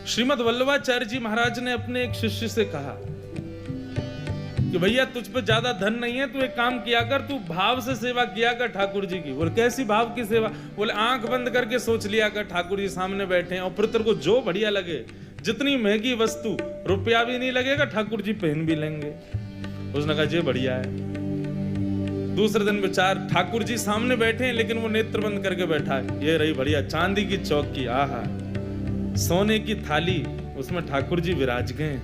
श्रीमद् वल्लभाचार्य जी महाराज ने अपने एक शिष्य से कहा कि भैया तुझ पे ज्यादा धन नहीं है, तू एक काम किया कर, तू भाव से सेवा किया कर ठाकुर जी की। बोले कैसी भाव की सेवा? बोले आंख बंद करके सोच लिया कर ठाकुर जी सामने बैठे हैं और फिर तेरे को जो बढ़िया लगे, जितनी महंगी वस्तु, रुपया भी नहीं लगेगा, ठाकुर जी पहन भी लेंगे। उसने कहा ये बढ़िया है। दूसरे दिन विचार, ठाकुर जी सामने बैठे हैं लेकिन वो नेत्र बंद करके बैठा है। ये रही बढ़िया चांदी की चौकी, आहा, सोने की थाली, उसमें ठाकुर जी विराज गए।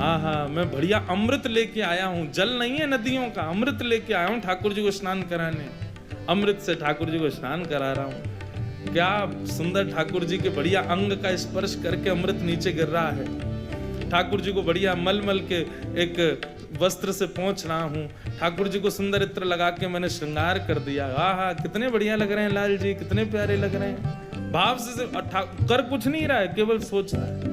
आहा, मैं बढ़िया अमृत लेके आया हूं, जल नहीं है नदियों का, अमृत लेके आया हूं ठाकुर जी को स्नान कराने। अमृत से ठाकुर जी को स्नान करा रहा हूं। क्या सुंदर ठाकुर जी के बढ़िया अंग का स्पर्श करके अमृत नीचे गिर रहा है। ठाकुर जी को बढ़िया मलमल के एक वस्त्र से पहुंच रहा हूं। ठाकुर जी को सुंदर इत्र लगा के मैंने श्रृंगार कर दिया। आहा, कितने बढ़िया लग रहे हैं लाल जी, कितने प्यारे लग रहे हैं। भाव से कर कुछ नहीं रहा है, केवल सोच रहा है।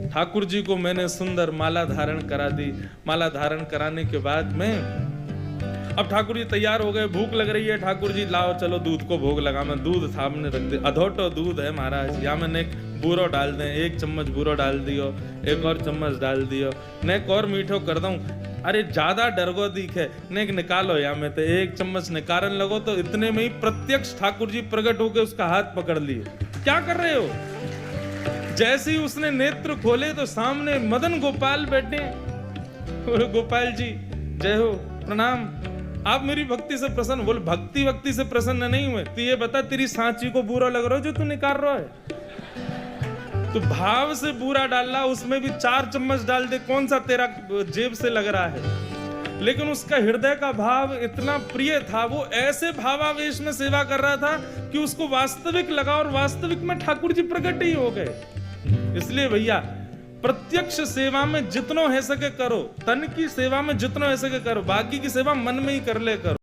ठाकुर जी को मैंने सुंदर माला धारण करा दी। माला धारण कराने के बाद में अब ठाकुर जी तैयार हो गए। भूख लग रही है, ठाकुर जी लाओ चलो दूध को भोग लगा। मैं दूध सामने रख दे, अधोटो दूध है महाराज, या मैंने एक बूरो डाल दें, एक चम्मच बूरो डाल दियो, एक और चम्मच डाल दियो, ने एक और मीठो कर दूं। अरे ज्यादा डरगो दिखे, ने एक निकालो, या मैं तो एक चम्मच निकारण लगो तो इतने में ही प्रत्यक्ष ठाकुर जी प्रकट होकर उसका हाथ पकड़ लिए। क्या कर रहे हो? जैसे ही उसने नेत्र खोले तो सामने मदन गोपाल बैठे। गोपाल जी जय हो, प्रणाम, आप मेरी भक्ति से प्रसन्न? बोले भक्ति से प्रसन्न नहीं हुए, तो ये बता तेरी सांची को बुरा लग रहा हो जो तू निकाल रहा है? तो भाव से बुरा डाला, उसमें भी 4 चम्मच डाल दे, कौन सा तेरा जेब से लग रहा है? लेकिन उसका हृदय का भाव इतना प्रिय था, वो ऐसे भावावेश में सेवा कर रहा था कि उसको वास्तविक लगा और वास्तविक में ठाकुर जी प्रकट ही हो गए। इसलिए भैया प्रत्यक्ष सेवा में जितनो है सके करो, तन की सेवा में जितनो है सके करो, बाकी की सेवा मन में ही कर ले करो।